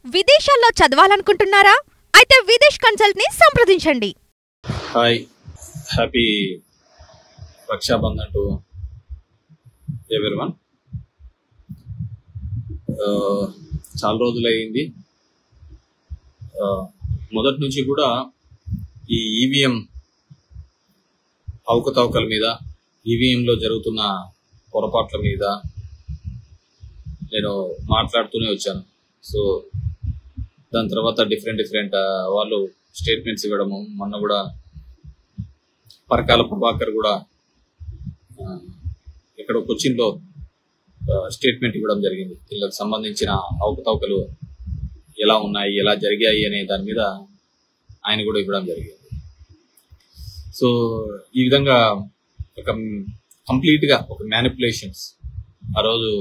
విదేశాల్లో చదవాలనుకుంటున్నారా? అయితే విదేశ్ కన్సల్ట్ ని సంప్రదించండి. Hi, happy Rakshabandhan to everyone. చాలా రోజులైంది. మొదటి నుంచి కూడా ఈ ఈవీఎం అవకతవకల మీద, ఈవీఎంలో జరుగుతున్న పొరపాట్ల మీద నేను మాట్లాడుతూనే వచ్చాను. సో దాని తర్వాత డిఫరెంట్ వాళ్ళు స్టేట్మెంట్స్ ఇవ్వడము, మొన్న కూడా పరకాల ప్రభాకర్ కూడా ఇక్కడ కొచ్చిన్లో స్టేట్మెంట్ ఇవ్వడం జరిగింది. వీళ్ళకి సంబంధించిన అవకతవకలు ఎలా ఉన్నాయి, ఎలా జరిగాయి అనే దాని మీద ఆయన కూడా ఇవ్వడం జరిగింది. సో ఈ విధంగా ఒక కంప్లీట్గా ఒక మ్యానిపులేషన్స్. ఆ రోజు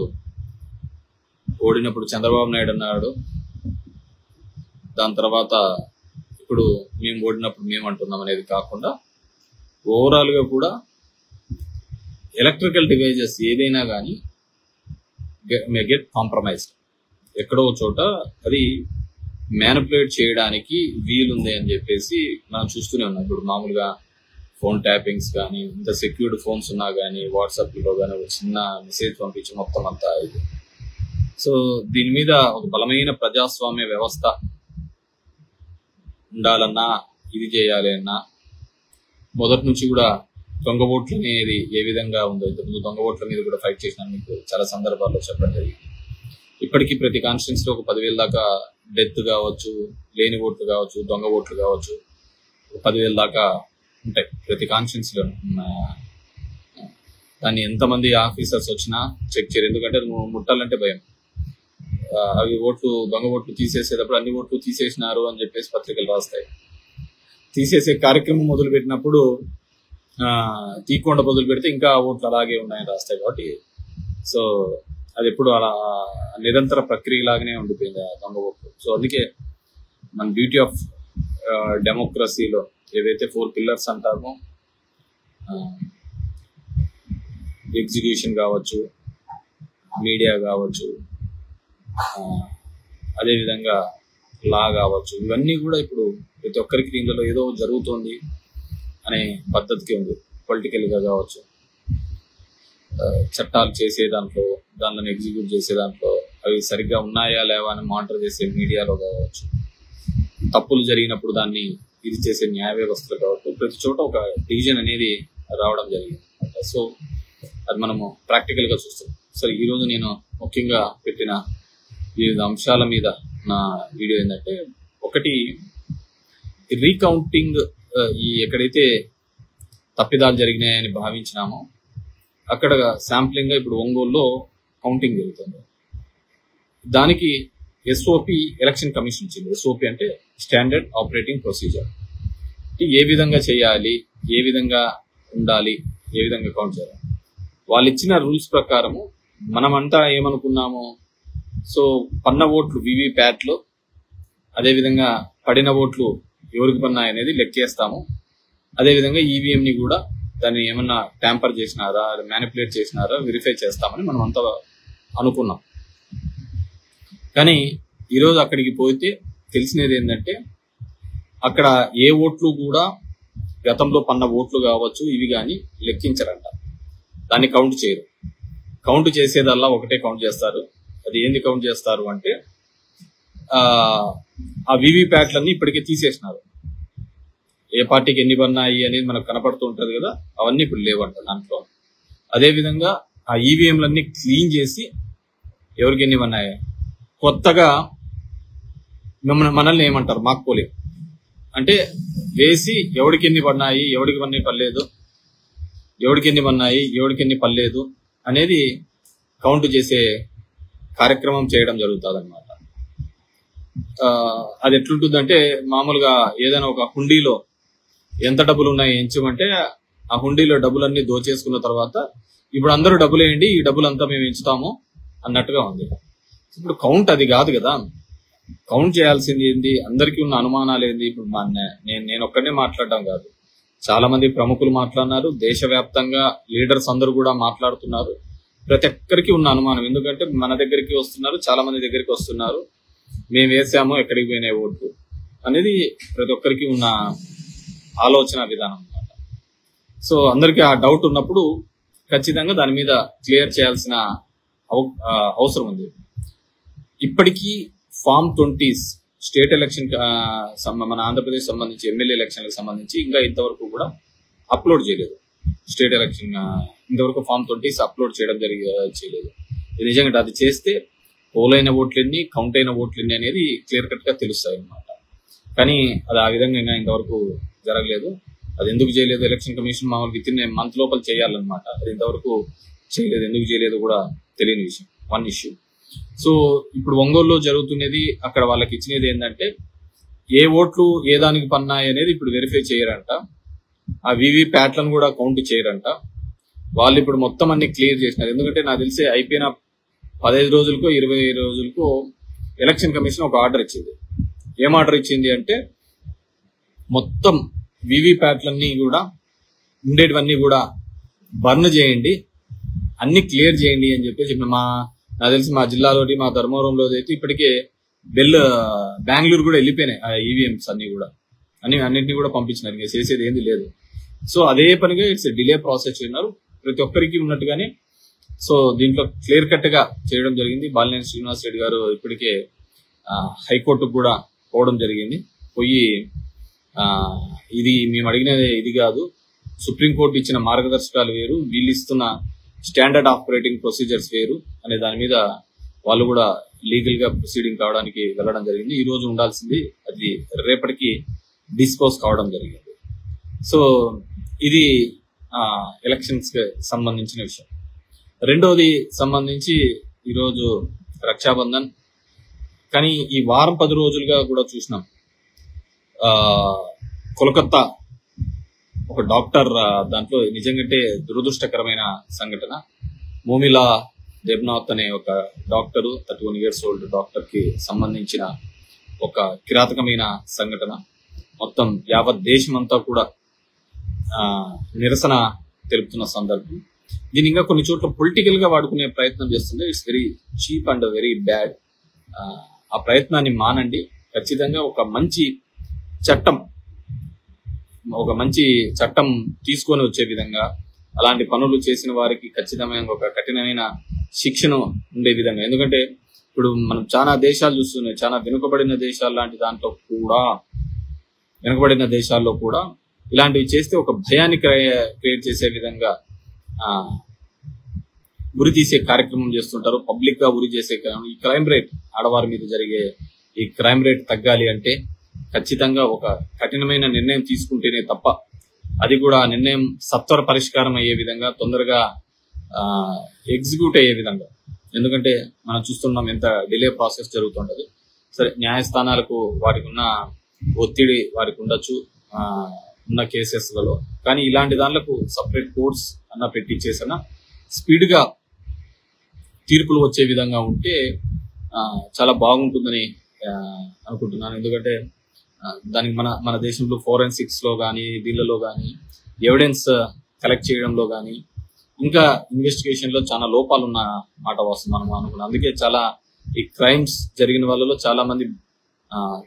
ఓడినప్పుడు చంద్రబాబు నాయుడు అన్నాడు, దాని తర్వాత ఇప్పుడు మేము ఓడినప్పుడు మేము అంటున్నాం అనేది కాకుండా ఓవరాల్గా కూడా ఎలక్ట్రికల్ డివైజెస్ ఏదైనా కానీ మే గెట్ కాంప్రమైజ్డ్. ఎక్కడో చోట అది మ్యానిపులేట్ చేయడానికి వీలుంది అని చెప్పేసి మనం చూస్తూనే ఉన్నాం. ఇప్పుడు మామూలుగా ఫోన్ ట్యాపింగ్స్ కానీ, ఇంత సెక్యూర్డ్ ఫోన్స్ ఉన్నా కానీ, వాట్సాప్లో కానీ ఒక చిన్న మెసేజ్ పంపించి మొత్తం అంతా ఇది. సో దీని మీద ఒక బలమైన ప్రజాస్వామ్య వ్యవస్థ ఉండాలన్నా, ఇది చేయాలి అన్నా, మొదటి నుంచి కూడా దొంగ ఓట్లు అనేది ఏ విధంగా ఉందో, ఇంతకుముందు దొంగ ఓట్ల మీద కూడా ఫైట్ చేసిన మీకు చాలా సందర్భాల్లో చెప్పడం జరిగింది. ఇప్పటికీ ప్రతి కాన్స్టిట్యున్సీలో ఒక 10,000 దాకా డెత్ కావచ్చు, లేని ఓట్లు కావచ్చు, దొంగ ఓట్లు కావచ్చు, 10,000 దాకా ఉంటాయి ప్రతి కాన్స్టిట్యున్సీలో. దాన్ని ఎంతమంది ఆఫీసర్స్ వచ్చినా చెక్ చేయరు, ఎందుకంటే ముట్టాలంటే భయం. అవి ఓట్లు, దొంగ ఓట్లు తీసేసేటప్పుడు అన్ని ఓట్లు తీసేసినారు అని చెప్పేసి పత్రికలు రాస్తాయి. తీసేసే కార్యక్రమం మొదలు పెట్టినప్పుడు తీయకుండా మొదలు పెడితే ఇంకా ఓట్లు అలాగే ఉన్నాయని రాస్తాయి. కాబట్టి సో అది ఎప్పుడు అలా నిరంతర ప్రక్రియ లాగానే ఉండిపోయింది ఆ దొంగ ఓట్లు. సో అందుకే మన బ్యూటీ ఆఫ్ డెమోక్రసీలో ఏవైతే 4 పిల్లర్స్ అంటామో, ఎగ్జిక్యూషన్ కావచ్చు, మీడియా కావచ్చు, అదేవిధంగా లా కావచ్చు, ఇవన్నీ కూడా ఇప్పుడు ప్రతి ఒక్కరికి దీనిలో ఏదో జరుగుతోంది అనే పద్ధతికి ఉంది. పొలిటికల్గా కావచ్చు, చట్టాలు చేసే దాంట్లో, దానిని ఎగ్జిక్యూట్ చేసే దాంట్లో అవి సరిగ్గా ఉన్నాయా లేవా అని మానిటర్ చేసే మీడియాలో కావచ్చు, తప్పులు జరిగినప్పుడు దాన్ని ఇది చేసే న్యాయ వ్యవస్థలు కావచ్చు, ప్రతి చోట ఒక డివిజన్ అనేది రావడం జరిగింది. సో అది మనము ప్రాక్టికల్గా చూస్తాం. సో ఈరోజు నేను ముఖ్యంగా పెట్టిన వివిధ అంశాల మీద నా వీడియో ఏంటంటే, ఒకటి రీకౌంటింగ్. ఈ ఎక్కడైతే తప్పిదాలు జరిగినాయని భావించినామో అక్కడ శాంప్లింగ్గా ఇప్పుడు ఒంగోలులో కౌంటింగ్ జరుగుతుంది. దానికి ఎస్ఓపి ఎలక్షన్ కమిషన్ ఇచ్చింది. ఎస్ఓపి అంటే స్టాండర్డ్ ఆపరేటింగ్ ప్రొసీజర్. ఏ విధంగా చేయాలి, ఏ విధంగా ఉండాలి, ఏ విధంగా కౌంట్ చేయాలి, వాళ్ళు ఇచ్చిన రూల్స్ ప్రకారము మనమంతా ఏమనుకున్నాము, సో పన్న ఓట్లు వివిప్యాట్లో, అదేవిధంగా పడిన ఓట్లు ఎవరికి పన్నాయి అనేది లెక్కేస్తాము. అదేవిధంగా ఈవీఎంని కూడా దాన్ని ఏమన్నా ట్యాంపర్ చేసినారా, మ్యానిపులేట్ చేసినారా వెరిఫై చేస్తామని మనం అంతా అనుకున్నాం. కానీ ఈరోజు అక్కడికి పోతే తెలిసినది ఏంటంటే, అక్కడ ఏ ఓట్లు కూడా గతంలో పన్న ఓట్లు కావచ్చు ఇవి కానీ లెక్కించరంట. దాన్ని కౌంట్ చేయరు. కౌంట్ చేసేదల్లా ఒకటే కౌంట్ చేస్తారు. అది ఏంది కౌంట్ చేస్తారు అంటే, ఆ వివిప్యాట్లన్నీ ఇప్పటికే తీసేసినారు. ఏ పార్టీకి ఎన్ని పన్నాయి అనేది మనకు కనపడుతూ ఉంటుంది కదా, అవన్నీ ఇప్పుడు లేవంట దాంట్లో. అదేవిధంగా ఆ ఈవీఎంలన్నీ క్లీన్ చేసి ఎవరికి ఎన్ని పన్నాయి, కొత్తగా మనల్ని ఏమంటారు మాక్ పోలింగ్ అంటే వేసి ఎవరికి ఎన్ని పడినాయి, ఎవరికి ఎన్ని పడలేదు, ఎవరికి ఎన్ని పన్నాయి, ఎవరికి ఎన్ని పడలేదు అనేది కౌంట్ చేసే కార్యక్రమం చేయడం జరుగుతుంది అనమాట. అది ఎట్లుంటుందంటే, మామూలుగా ఏదైనా ఒక హుండీలో ఎంత డబ్బులు ఉన్నాయి ఎంచమంటే ఆ హుండీలో డబ్బులన్నీ దోచేసుకున్న తర్వాత ఇప్పుడు అందరూ డబ్బులు వేయండి, ఈ డబ్బులంతా మేము ఎంచుతాము అన్నట్టుగా ఉంది. ఇప్పుడు కౌంట్ అది కాదు కదా. కౌంట్ చేయాల్సింది ఏంది, అందరికీ ఉన్న అనుమానాలు ఏంది. ఇప్పుడు నేను ఒక్కడే మాట్లాడడం కాదు, చాలా మంది ప్రముఖులు మాట్లాడినారు, దేశవ్యాప్తంగా లీడర్స్ అందరూ కూడా మాట్లాడుతున్నారు. ప్రతి ఒక్కరికి ఉన్న అనుమానం, ఎందుకంటే మన దగ్గరికి వస్తున్నారు, చాలా మంది దగ్గరికి వస్తున్నారు. మేము వేసాము ఎక్కడికి పోయినాయి ఓట్లు అనేది ప్రతి ఒక్కరికి ఉన్న ఆలోచన విధానం అన్నమాట. సో అందరికీ ఆ డౌట్ ఉన్నప్పుడు ఖచ్చితంగా దాని మీద క్లియర్ చేయాల్సిన అవసరం ఉంది. ఇప్పటికీ ఫామ్ 20 స్టేట్ ఎలక్షన్ మన ఆంధ్రప్రదేశ్ సంబంధించి ఎమ్మెల్యే ఎలక్షన్లకు సంబంధించి ఇంకా ఇంతవరకు కూడా అప్లోడ్ చేయలేదు. స్టేట్ ఎలక్షన్ ఇంతవరకు ఫామ్ 20 అప్లోడ్ చేయడం చేయలేదు. ఇది నిజంగా అది చేస్తే పోలైన ఓట్లెన్ని, కౌంట్ అయిన ఓట్లెన్ని అనేది క్లియర్ కట్ గా తెలుస్తాయి అన్నమాట. కానీ అది ఆ విధంగా ఇంతవరకు జరగలేదు. అది ఎందుకు చేయలేదు, ఎలక్షన్ కమిషన్ మామూలు విత్ ఇన్ మంత్ లోపల చేయాలన్నమాట. అది ఇంతవరకు చేయలేదు. ఎందుకు చేయలేదు కూడా తెలియని విషయం, వన్ ఇష్యూ. సో ఇప్పుడు ఒంగోలులో జరుగుతున్నది, అక్కడ వాళ్ళకి ఇచ్చినది ఏంటంటే ఏ ఓట్లు ఏ దానికి పన్నాయి అనేది ఇప్పుడు వెరిఫై చేయరంట. ఆ వివి ప్యాట్లను కూడా కౌంట్ చేయరంట. వాళ్ళు ఇప్పుడు మొత్తం అన్ని క్లియర్ చేసినారు. ఎందుకంటే నాకు తెలిసి అయిపోయిన 15 రోజులకో 20 రోజులకో ఎలక్షన్ కమిషన్ ఒక ఆర్డర్ ఇచ్చింది. ఏం ఆర్డర్ ఇచ్చింది అంటే మొత్తం వివి ప్యాట్లన్నీ కూడా ఉండేటివన్నీ కూడా బర్న్ చేయండి, అన్ని క్లియర్ చేయండి అని చెప్పేసి నాకు తెలిసి మా జిల్లాలోని మా ధర్మవరంలో అయితే ఇప్పటికే బెంగళూరు కూడా వెళ్ళిపోయినాయి ఆ ఈవీఎంస్ అన్ని కూడా, అన్నింటినీ కూడా పంపించినారు. ఇంకా చేసేది ఏంది లేదు. సో అదే పనిగా ఇట్స్ డిలే ప్రాసెస్ చేయన్నారు ప్రతి ఒక్కరికి ఉన్నట్టుగానే. సో దీంట్లో క్లియర్ కట్ గా చేయడం జరిగింది. బాలినేని శ్రీనివాస్ రెడ్డి గారు ఇప్పటికే హైకోర్టుకు కూడా పోవడం జరిగింది. పోయి ఇది మేము అడిగినది ఇది కాదు, సుప్రీంకోర్టు ఇచ్చిన మార్గదర్శకాలు వేరు, వీళ్ళు ఇస్తున్న స్టాండర్డ్ ఆపరేటింగ్ ప్రొసీజర్స్ వేరు అనే దాని మీద వాళ్ళు కూడా లీగల్ గా ప్రొసీడింగ్ కావడానికి వెళ్ళడం జరిగింది. ఈ రోజు ఉండాల్సింది అది రేపటికి డిస్పోజ్ కావడం జరిగింది. సో ఇది ఎలక్షన్స్ కి సంబంధించిన విషయం. రెండోది సంబంధించి ఈరోజు రక్షాబంధన్. కానీ ఈ వారం 10 రోజులుగా కూడా చూసినాం కోల్కతా ఒక డాక్టర్, దాంట్లో నిజంగానే దురదృష్టకరమైన సంఘటన. మోమిలా దేబ్నాథ్ అనే ఒక డాక్టరు, 31 years old డాక్టర్ కి సంబంధించిన ఒక కిరాతకమైన సంఘటన. మొత్తం యావత్ దేశం అంతా కూడా నిరసన తెలుపుతున్న సందర్భం. దీని ఇంకా కొన్ని చోట్ల పొలిటికల్ గా వాడుకునే ప్రయత్నం చేస్తుంది. It's very cheap and very bad. ఆ ప్రయత్నాన్ని మానండి. ఖచ్చితంగా ఒక మంచి చట్టం తీసుకొని వచ్చే విధంగా, అలాంటి పనులు చేసిన వారికి ఖచ్చితమైన ఒక కఠినమైన శిక్షను ఉండే విధంగా. ఎందుకంటే ఇప్పుడు మనం చాలా దేశాలు చూస్తున్నాయి, చాలా వెనుకబడిన దేశాలు లాంటి వెనుకబడిన దేశాల్లో కూడా ఇలాంటివి చేస్తే ఒక భయాన్ని క్రియేట్ చేసే విధంగా ఉరి తీసే కార్యక్రమం చేస్తుంటారు. పబ్లిక్ గా ఉరి చేసే ఈ క్రైమ్ రేట్, ఆడవారి మీద జరిగే ఈ క్రైమ్ రేట్ తగ్గాలి అంటే ఖచ్చితంగా ఒక కఠినమైన నిర్ణయం తీసుకుంటేనే తప్ప, అది కూడా ఆ నిర్ణయం సత్వర పరిష్కారం అయ్యే విధంగా, తొందరగా ఎగ్జిక్యూట్ అయ్యే విధంగా. ఎందుకంటే మనం చూస్తున్నాం ఎంత డిలే ప్రాసెస్ జరుగుతుంటది. సరే, న్యాయస్థానాలకు వారికి ఉన్న ఒత్తిడి వారికి ఉండొచ్చు ఉన్న కేసెస్లలో, కానీ ఇలాంటి దానిలకు సపరేట్ కోర్ట్స్ అన్న పెట్టించేసిన స్పీడ్ గా తీర్పులు వచ్చే విధంగా ఉంటే చాలా బాగుంటుందని అనుకుంటున్నాను. ఎందుకంటే దానికి మన దేశంలో ఫోరెన్సిక్స్ లో కానీ, దీనిలో కానీ, ఎవిడెన్స్ కలెక్ట్ చేయడంలో కానీ, ఇంకా ఇన్వెస్టిగేషన్ లో చాలా లోపాలు ఉన్న మాట వస్తుంది మనం అనుకున్నాం. అందుకే చాలా ఈ క్రైమ్స్ జరిగిన వాళ్ళలో చాలా మంది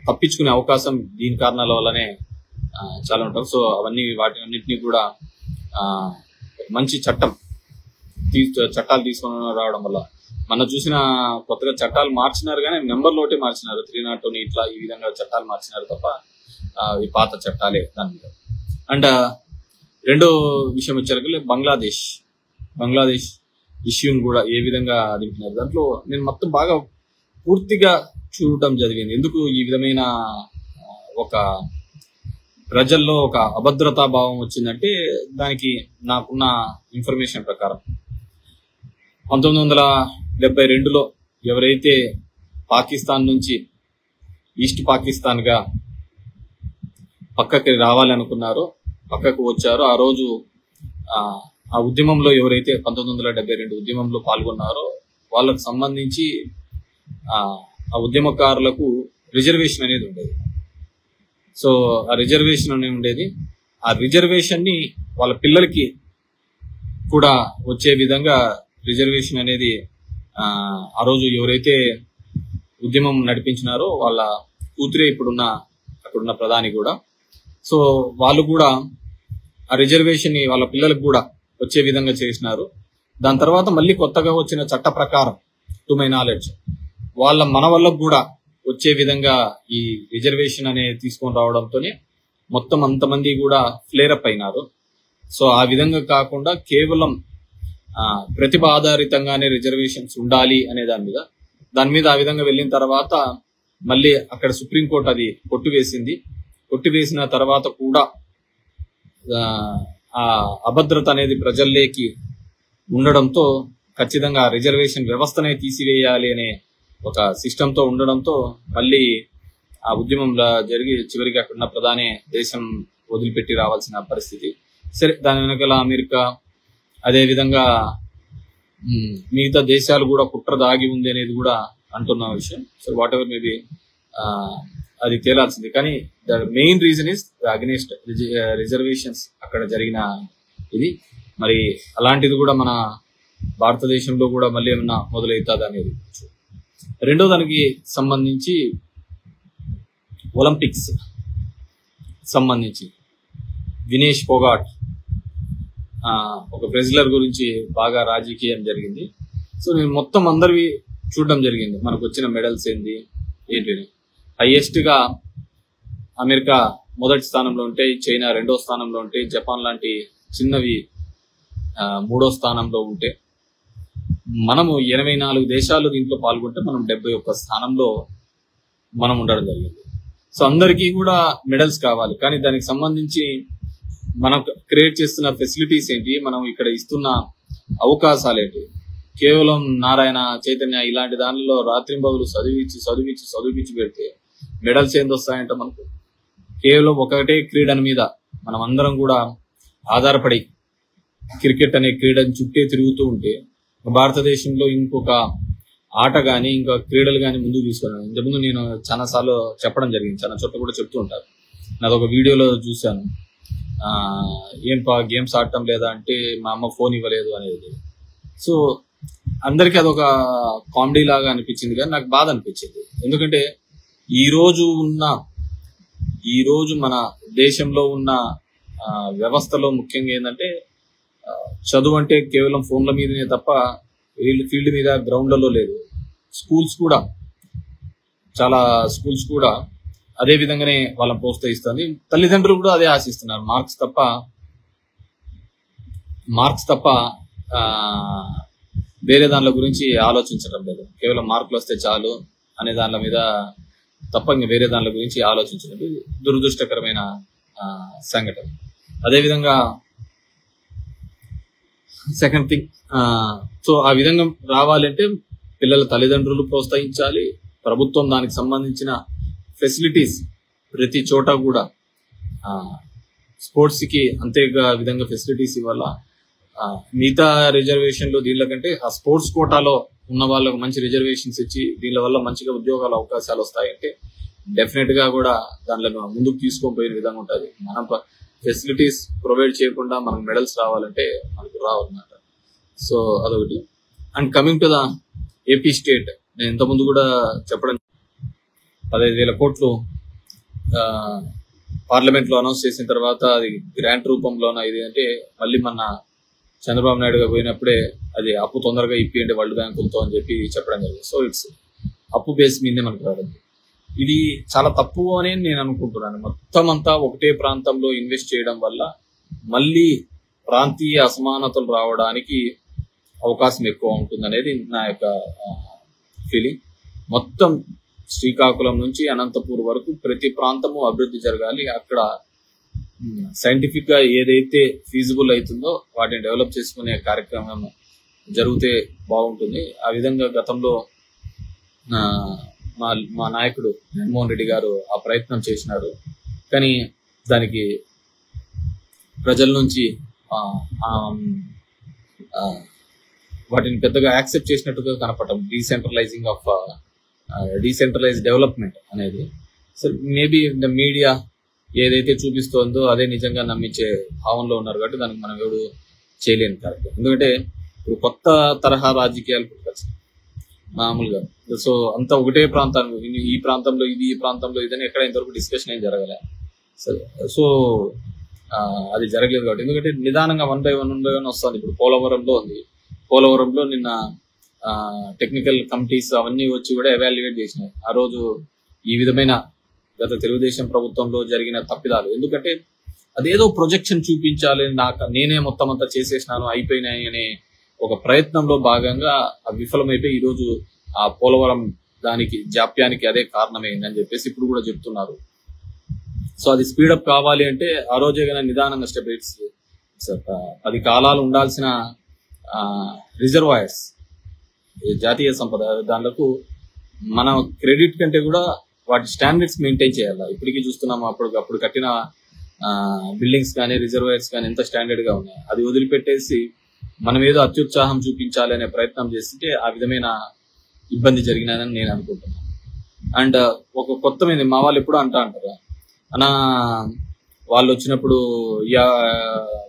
తప్పించుకునే అవకాశం దీని కారణాల వల్లనే చాలా ఉంటారు. సో వాటినన్నింటినీ కూడా మంచి చట్టాలు తీసుకొని రావడం వల్ల మనం చూసిన కొత్తగా చట్టాలు మార్చినారు, కానీ నెంబర్ లోటే మార్చినారు. 302 ఇట్లా ఈ విధంగా చట్టాలు మార్చినారు తప్ప ఈ పాత చట్టాలే దాని మీద. అండ్ రెండో విషయం వచ్చేసరికి బంగ్లాదేశ్ ఇష్యూని కూడా ఏ విధంగా దింపినారు. దాంట్లో నేను మొత్తం బాగా పూర్తిగా చూడటం జరిగింది. ఎందుకు ఈ విధమైన ఒక ప్రజల్లో ఒక అభద్రతా భావం వచ్చిందంటే, దానికి నాకున్న ఇన్ఫర్మేషన్ ప్రకారం 1972లో ఎవరైతే పాకిస్తాన్ నుంచి ఈస్ట్ పాకిస్తాన్ గా పక్కకి రావాలనుకున్నారో, పక్కకు వచ్చారో, ఆ రోజు ఆ ఉద్యమంలో ఎవరైతే 1972 ఉద్యమంలో పాల్గొన్నారో వాళ్ళకు సంబంధించి ఆ ఉద్యమకారులకు రిజర్వేషన్ అనేది ఉండేది. సో ఆ రిజర్వేషన్ అనేది ఉండేది. ఆ రిజర్వేషన్ ని వాళ్ళ పిల్లలకి కూడా వచ్చే విధంగా రిజర్వేషన్ అనేది ఆ రోజు ఎవరైతే ఉద్యమం నడిపించినారో వాళ్ళ కూతురే అక్కడున్న ప్రధాని కూడా. సో వాళ్ళు కూడా ఆ రిజర్వేషన్ ని వాళ్ళ పిల్లలకు కూడా వచ్చే విధంగా చేసినారు. దాని తర్వాత మళ్ళీ కొత్తగా వచ్చిన చట్ట ప్రకారం టు మై నాలెడ్జ్ మన వాళ్ళకు కూడా వచ్చే విధంగా ఈ రిజర్వేషన్ అనేది తీసుకొని రావడంతోనే మొత్తం అంతమంది కూడా ఫ్లేరప్ అయినారు. సో ఆ విధంగా కాకుండా కేవలం ప్రతిభ ఆధారితంగానే రిజర్వేషన్స్ ఉండాలి అనే దాని మీద ఆ విధంగా వెళ్ళిన తర్వాత మళ్ళీ అక్కడ సుప్రీంకోర్టు అది కొట్టివేసిన తర్వాత కూడా ఆ అభద్రత అనేది ప్రజల్లోకి ఉండడంతో ఖచ్చితంగా రిజర్వేషన్ వ్యవస్థనే తీసివేయాలి అనే ఒక సిస్టంతో ఉండడంతో మళ్ళీ ఆ ఉద్యమంలో జరిగి చివరికి అక్కడున్న ప్రధాని దేశం వదిలిపెట్టి రావాల్సిన పరిస్థితి. సరే, దాని వెనకాల అమెరికా అదే విధంగా మిగతా దేశాలు కూడా కుట్ర దాగి ఉంది అనేది కూడా అంటున్న విషయం. సో వాట్ ఎవర్ మేబీ అది తేలాల్సింది. కానీ the main reason is against reservations అక్కడ జరిగిన ఇది. మరి అలాంటిది కూడా మన భారతదేశంలో కూడా మళ్ళీ ఏమన్నా మొదలవుతుంది అనేది. రెండో దానికి సంబంధించి ఒలింపిక్స్ సంబంధించి వినేష్ ఫోగాట్ ఒక రెజ్లర్ గురించి బాగా రాజకీయం జరిగింది. సో నేను మొత్తం అందరివి చూడడం జరిగింది. మనకు వచ్చిన మెడల్స్ ఏంటి హైయెస్ట్ గా అమెరికా మొదటి స్థానంలో ఉంటే, చైనా రెండో స్థానంలో ఉంటే, జపాన్ లాంటి చిన్నవి మూడో స్థానంలో ఉంటే, మనము 84 దేశాలు దీంట్లో పాల్గొంటే మనం 71 స్థానంలో మనం ఉండడం జరిగింది. సో అందరికీ కూడా మెడల్స్ కావాలి, కానీ దానికి సంబంధించి మనం క్రియేట్ చేస్తున్న ఫెసిలిటీస్ ఏంటి, మనం ఇక్కడ ఇస్తున్న అవకాశాలు ఏంటి? కేవలం నారాయణ చైతన్య ఇలాంటి దానిలో రాత్రింబగులు చదివించి పెడితే మెడల్స్ ఏంది వస్తాయంటే మనకు కేవలం ఒకటే క్రీడని మీద మనం అందరం కూడా ఆధారపడి క్రికెట్ అనే క్రీడని చుట్టే తిరుగుతూ ఉంటే భారతదేశంలో ఇంకొక ఆట గాని ఇంకా క్రీడలు గాని ముందుకు తీసుకున్నాను. ఇంతకుముందు నేను చాలా సార్లు చెప్పడం జరిగింది, చాలా చోట్ల కూడా చెప్తూ ఉంటారు. నాదొక వీడియోలో చూశాను, ఏం గేమ్స్ ఆడటం లేదా అంటే మా అమ్మ ఫోన్ ఇవ్వలేదు అనేది. సో అందరికీ అదొక కామెడీ లాగా అనిపించింది, కానీ నాకు బాధ అనిపించింది. ఎందుకంటే ఈ రోజు మన దేశంలో ఉన్న వ్యవస్థలో ముఖ్యంగా ఏంటంటే చదువు అంటే కేవలం ఫోన్ల మీదనే తప్ప ఫీల్డ్ మీద గ్రౌండ్లలో లేదు. చాలా స్కూల్స్ కూడా అదే విధంగానే వాళ్ళని ప్రోత్సహిస్తుంది. తల్లిదండ్రులు కూడా అదే ఆశిస్తున్నారు, మార్క్స్ తప్ప వేరే దానిల గురించి ఆలోచించడం లేదు. కేవలం మార్కులు వస్తే చాలు అనే దానిల మీద తప్ప ఇంకా వేరే దానిల గురించి ఆలోచించడం దురదృష్టకరమైన సంఘటన. అదేవిధంగా సెకండ్ థింగ్, సో ఆ విధంగా రావాలంటే పిల్లల తల్లిదండ్రులు ప్రోత్సహించాలి, ప్రభుత్వం దానికి సంబంధించిన ఫెసిలిటీస్ ప్రతి చోట కూడా స్పోర్ట్స్ కి అంతే విధంగా ఫెసిలిటీస్ ఇవ్వాలా. మిగతా రిజర్వేషన్లు దీనిలో కంటే ఆ స్పోర్ట్స్ కోటాలో ఉన్న వాళ్ళకు మంచి రిజర్వేషన్స్ ఇచ్చి దీని వల్ల మంచిగా ఉద్యోగాల అవకాశాలు వస్తాయంటే డెఫినెట్ గా కూడా దానిలో ముందుకు తీసుకొని పోయిన విధంగా ఉంటుంది. మనం ఫెసిలిటీస్ ప్రొవైడ్ చేయకుండా మనకు మెడల్స్ రావాలంటే మనకు రావన్నమాట. సో అదొకటి. And coming to the AP state, నేను ఇంతకుముందు కూడా చెప్పడం 15,000 కోట్లు పార్లమెంట్ లో అనౌన్స్ చేసిన తర్వాత అది గ్రాంట్ రూపంలోన ఇది అంటే మళ్ళీ మన చంద్రబాబు నాయుడు గారు పోయినప్పుడే అది అప్పు తొందరగా ఇప్పియండి వరల్డ్ బ్యాంకులతో అని చెప్పి చెప్పడం జరిగింది. సో ఇట్స్ అప్పు బేస్ మీదే మనకు రావడం ఇది చాలా తప్పు అని నేను అనుకుంటున్నాను. మొత్తం అంతా ఒకటే ప్రాంతంలో ఇన్వెస్ట్ చేయడం వల్ల మళ్ళీ ప్రాంతీయ అసమానతలు రావడానికి అవకాశం ఎక్కువ ఉంటుంది అనేది నా యొక్క ఫీలింగ్. మొత్తం శ్రీకాకుళం నుంచి అనంతపూర్ వరకు ప్రతి ప్రాంతము అభివృద్ధి జరగాలి. అక్కడ సైంటిఫిక్ గా ఏదైతే ఫీజిబుల్ అవుతుందో వాటిని డెవలప్ చేసుకునే కార్యక్రమం జరిగితే బాగుంటుంది. ఆ విధంగా గతంలో మా నాయకుడు జగన్మోహన్ రెడ్డి గారు ఆ ప్రయత్నం చేసినారు, కానీ దానికి ప్రజల నుంచి వాటిని పెద్దగా యాక్సెప్ట్ చేసినట్టుగా కనపడటం. డీసెంట్రలైజ్ డెవలప్మెంట్ అనేది సో మేబీ ద మీడియా ఏదైతే చూపిస్తోందో అదే నిజంగా నమ్మించే భావంలో ఉన్నారు కాబట్టి దానికి మనం ఎవరు చేయలేని కార్యక్రమం. ఎందుకంటే ఇప్పుడు కొత్త తరహా రాజకీయాలు పుట్టుకొచ్చాయి. మామూలుగా. సో అంతా ఒకటే ప్రాంతాలు, ఈ ప్రాంతంలో ఇది, ఈ ప్రాంతంలో ఇదని ఎక్కడ ఇంతవరకు డిస్కషన్ ఏం జరగలే. సో అది జరగలేదు కాబట్టి, ఎందుకంటే నిదానంగా 1 by 1 వస్తుంది. ఇప్పుడు పోలవరంలో ఉంది, పోలవరంలో నిన్న టెక్నికల్ కమిటీస్ అవన్నీ వచ్చి కూడా ఎవాల్యుయేట్ చేసినాయి. ఆ రోజు ఈ విధమైన గత తెలుగుదేశం ప్రభుత్వంలో జరిగిన తప్పిదాలు, ఎందుకంటే అదేదో ప్రొజెక్షన్ చూపించాలి, నేనే మొత్తం అంతా చేసేసినాను అయిపోయినాయి అనే ఒక ప్రయత్నంలో భాగంగా విఫలమైపోయి ఈరోజు ఆ పోలవరం దానికి జాప్యానికి అదే కారణమైందని చెప్పేసి ఇప్పుడు కూడా చెప్తున్నారు. సో అది స్పీడప్ కావాలి అంటే ఆ రోజే కానీ నిదానంగా స్టెప్ 10 కాలాలు ఉండాల్సిన రిజర్వాయర్స్, జాతీయ సంపద, దానిలకు మన క్రెడిట్ కంటే కూడా వాటి స్టాండర్డ్స్ మెయింటైన్ చేయాలి. ఇప్పటికీ చూస్తున్నాము, అప్పుడు కట్టిన బిల్డింగ్స్ కానీ రిజర్వాయర్స్ కానీ ఎంత స్టాండర్డ్ గా ఉన్నాయి. అది వదిలిపెట్టేసి మనం ఏదో అత్యుత్సాహం చూపించాలి అనే ప్రయత్నం చేస్తుంటే ఆ విధమైన ఇబ్బంది జరిగినదని నేను అనుకుంటున్నాను. అండ్ ఒక కొత్తమైంది, మా వాళ్ళు ఎప్పుడు అంటారు అన్న, వాళ్ళు వచ్చినప్పుడు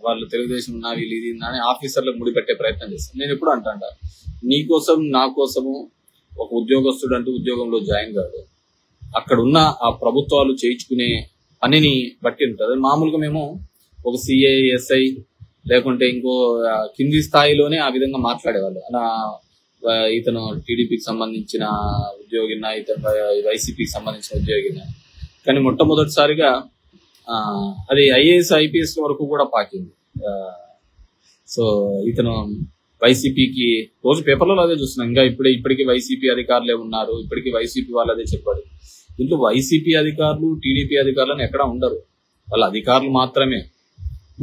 వాళ్ళు తెలుగుదేశం ఉన్నా వీళ్ళు ఇది అని ఆఫీసర్లకు ముడిపెట్టే ప్రయత్నం చేస్తాను. నేను ఎప్పుడు అంటా, నీకోసం నా కోసము ఒక ఉద్యోగస్తుడు అంటూ ఉద్యోగంలో జాయిన్ కాదు, అక్కడ ఉన్న ఆ ప్రభుత్వాలు చేయించుకునే పనిని బట్టి ఉంటుంది. మామూలుగా మేము ఒక సిఐ, ఎస్ఐ లేకుంటే ఇంకో కింది స్థాయిలోనే ఆ విధంగా మాట్లాడేవాళ్ళు. ఇతను టీడీపీకి సంబంధించిన ఉద్యోగినా, ఇతను వైసీపీకి సంబంధించిన ఉద్యోగినా. కానీ మొట్టమొదటిసారిగా అది ఐఏఎస్, ఐపీఎస్ వరకు కూడా పాకింది. సో ఇతను వైసీపీకి, రోజు పేపర్లలో అదే చూస్తున్నాం, ఇంకా ఇప్పటికీ వైసీపీ అధికారులే ఉన్నారు, ఇప్పటికీ వైసీపీ వాళ్ళు అదే చెప్పారు. దీంట్లో వైసీపీ అధికారులు, టీడీపీ అధికారులను ఎక్కడా ఉండరు, వాళ్ళ అధికారులు మాత్రమే.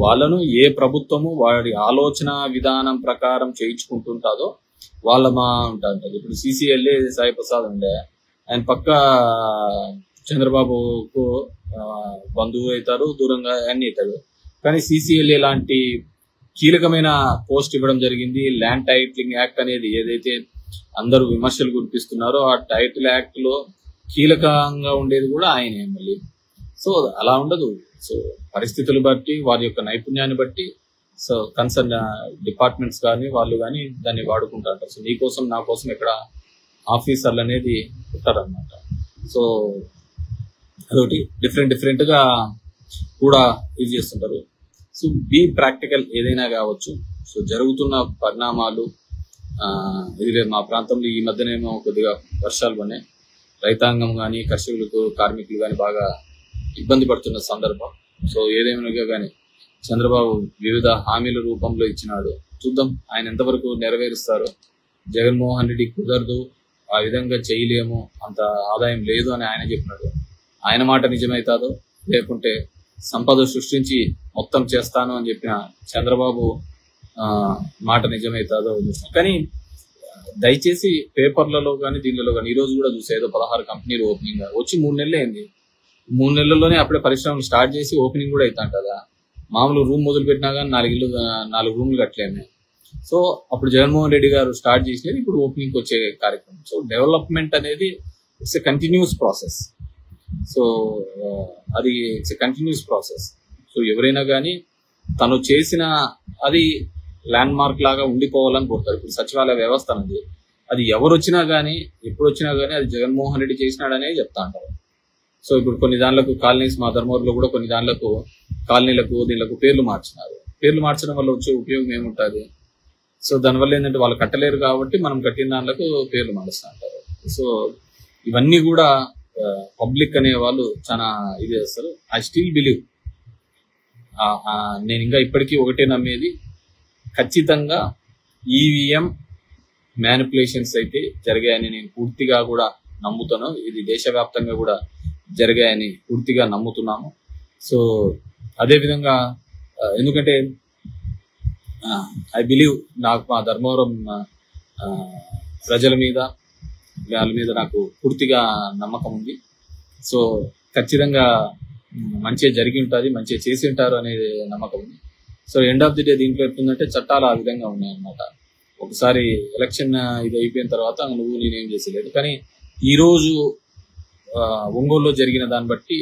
వాళ్ళను ఏ ప్రభుత్వము వాడి ఆలోచన విధానం ప్రకారం చేయించుకుంటుంటాదో వాళ్ళ ఉంటారు. ఇప్పుడు సిసిఎల్ఏ సాయి ప్రసాద్ ఉండే, ఆయన పక్క చంద్రబాబుకు బంధువు అవుతారు, దూరంగా అన్ని అవుతారు. కానీ సిసిఎల్ఏ లాంటి కీలకమైన పోస్ట్ ఇవ్వడం జరిగింది. ల్యాండ్ టైటిలింగ్ యాక్ట్ అనేది ఏదైతే అందరూ విమర్శలు గురిపిస్తున్నారో ఆ టైటిల్ యాక్ట్ లో కీలకంగా ఉండేది కూడా ఆయనే మళ్ళీ. సో అలా ఉండదు. సో పరిస్థితులు బట్టి, వారి యొక్క నైపుణ్యాన్ని బట్టి సో కన్సర్న్ డిపార్ట్మెంట్స్ కానీ వాళ్ళు కానీ దాన్ని వాడుకుంటారు. సో నీకోసం నా కోసం ఇక్కడ ఆఫీసర్లు అనేది ఉంటారన్నమాట. సో అదొకటి డిఫరెంట్ గా కూడా ఇది చేస్తుంటారు. సో బీ ప్రాక్టికల్, ఏదైనా కావచ్చు. సో జరుగుతున్న పరిణామాలు ఇది లేదు. మా ప్రాంతంలో ఈ మధ్యనేమో కొద్దిగా వర్షాలు పడినాయి, రైతాంగం కానీ కర్షకులకు, కార్మికులు కానీ బాగా ఇబ్బంది పడుతున్న సందర్భం. సో ఏదేమైనా కానీ చంద్రబాబు వివిధ హామీల రూపంలో ఇచ్చినాడు, చూద్దాం ఆయన ఎంతవరకు నెరవేరుస్తారు. జగన్మోహన్ రెడ్డి కుదరదు, ఆ విధంగా చేయలేము, అంత ఆదాయం లేదు అని ఆయన చెప్పినాడు. ఆయన మాట నిజమైతాదో, లేకుంటే సంపద సృష్టించి మొత్తం చేస్తాను అని చెప్పిన చంద్రబాబు మాట నిజమైతాదో. కానీ దయచేసి పేపర్లలో కానీ దీనిలో కానీ ఈరోజు కూడా చూసే, ఏదో 16 కంపెనీలు ఓపెనింగ్ వచ్చి 3 నెలలు అయింది. 3 నెలల్లోనే అప్పుడే పరిశ్రమలు స్టార్ట్ చేసి ఓపెనింగ్ కూడా అవుతాం కదా. మామూలు రూమ్ మొదలు పెట్టినా కానీ 4 రూమ్లు కట్టలేము. సో అప్పుడు జగన్మోహన్ రెడ్డి గారు స్టార్ట్ చేసినది ఇప్పుడు ఓపెనింగ్ వచ్చే కార్యక్రమం. సో డెవలప్మెంట్ అనేది it's a continuous process. So అది it's a continuous process. So ఎవరైనా కానీ తను చేసిన అది ల్యాండ్ మార్క్ లాగా ఉండిపోవాలని కోరుతారు. ఇప్పుడు సచివాలయ వ్యవస్థ అనేది అది ఎవరు వచ్చినా కానీ, ఎప్పుడు వచ్చినా కానీ అది జగన్మోహన్ రెడ్డి చేసినాడనే చెప్తా అంటారు. సో ఇప్పుడు కొన్ని దానిలకు కాలనీస్, మా ధర్మవరంలో కూడా కొన్ని దానిలకు కాలనీలకు దీనిలకు పేర్లు మార్చినారు. పేర్లు మార్చడం వల్ల వచ్చే ఉపయోగం ఏముంటుంది? సో దానివల్ల ఏంటంటే వాళ్ళు కట్టలేరు కాబట్టి మనం కట్టిన దానిలకు పేర్లు మారుస్తూ అంటారు. సో ఇవన్నీ కూడా పబ్లిక్ అనే వాళ్ళు చాలా ఇది చేస్తారు. ఐ స్టిల్ బిలీవ్, నేను ఇంకా ఇప్పటికీ ఒకటే నమ్మేది, ఖచ్చితంగా ఈవీఎం మ్యానిపులేషన్స్ అయితే జరిగాయని నేను పూర్తిగా కూడా నమ్ముతాను. ఇది దేశవ్యాప్తంగా కూడా జరిగాయని పూర్తిగా నమ్ముతున్నాము. సో అదేవిధంగా ఎందుకంటే ఐ బిలీవ్, నాకు మా ధర్మవరం ప్రజల మీద, వాళ్ళ మీద నాకు పూర్తిగా నమ్మకం ఉంది. సో ఖచ్చితంగా మంచిగా జరిగి ఉంటుంది, మంచిగా చేసి ఉంటారు అనేది నమ్మకం ఉంది. So end of the day దీంట్లో ఎట్లుందంటే చట్టాలు ఆ విధంగా ఉన్నాయన్నమాట. ఒకసారి ఎలక్షన్ ఇది అయిపోయిన తర్వాత నువ్వు నేనేం చేసేలేదు. కానీ ఈరోజు ఒంగోలులో జరిగిన దాన్ని బట్టి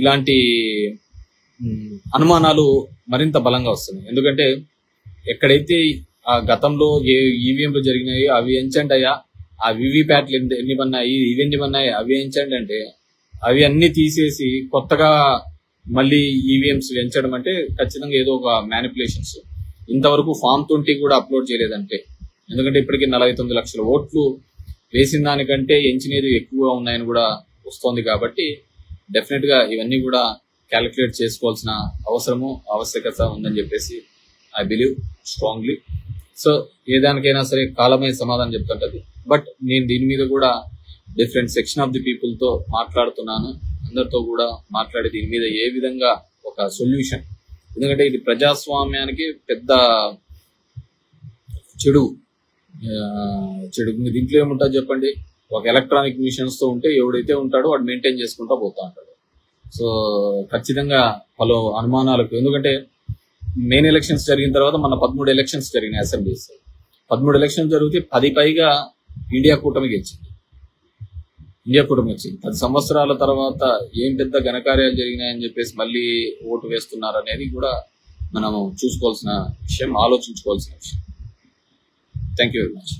ఇలాంటి అనుమానాలు మరింత బలంగా వస్తున్నాయి. ఎందుకంటే ఎక్కడైతే ఆ గతంలో ఏ ఈవీఎంలు జరిగినాయో అవి ఎంచండి అయ్యా, ఆ వివిప్యాట్లు ఎన్ని ఉన్నాయి, ఇవి ఎన్ని ఉన్నాయి, అవి ఎంచండి అంటే అవి అన్ని తీసేసి కొత్తగా మళ్ళీ ఈవీఎంస్ ఎంచడం అంటే ఖచ్చితంగా ఏదో ఒక మ్యానిపులేషన్స్. ఇంతవరకు ఫామ్ 20 కూడా అప్లోడ్ చేయలేదంటే, ఎందుకంటే ఇప్పటికీ 49 లక్షల ఓట్లు వేసిన దానికంటే ఎంచినది ఎక్కువగా ఉన్నాయని కూడా వస్తోంది. కాబట్టి డెఫినెట్ గా ఇవన్నీ కూడా క్యాలిక్యులేట్ చేసుకోవాల్సిన ఆవశ్యకత ఉందని చెప్పేసి ఐ బిలీవ్ స్ట్రాంగ్లీ. సో ఏదానికైనా సరే కాలమే సమాధానం చెప్తుంటది. బట్ నేను దీని మీద కూడా different section of the people తో మాట్లాడుతున్నాను, అందరితో కూడా మాట్లాడి దీని మీద ఏ విధంగా ఒక సొల్యూషన్, ఎందుకంటే ఇది ప్రజాస్వామ్యానికి పెద్ద చెడు. దీంట్లో ఏముంటుంది చెప్పండి, ఒక ఎలక్ట్రానిక్ మిషన్స్ తో ఉంటే ఎవడైతే ఉంటాడో వాడు మెయింటైన్ చేసుకుంటా పోతా ఉంటాడు. సో ఖచ్చితంగా పలు అనుమానాలకు, ఎందుకంటే మెయిన్ ఎలక్షన్స్ జరిగిన తర్వాత మన 13 ఎలక్షన్స్ జరిగినాయి అసెంబ్లీస్. 13 ఎలక్షన్స్ జరిగితే 10 పైగా ఇండియా కూటమికి వచ్చింది. 10 సంవత్సరాల తర్వాత ఏం పెద్ద ఘనకార్యాలు జరిగినాయని చెప్పేసి మళ్ళీ ఓటు వేస్తున్నారు అనేది కూడా మనం చూసుకోవాల్సిన విషయం, ఆలోచించుకోవాల్సిన విషయం. Thank you very much.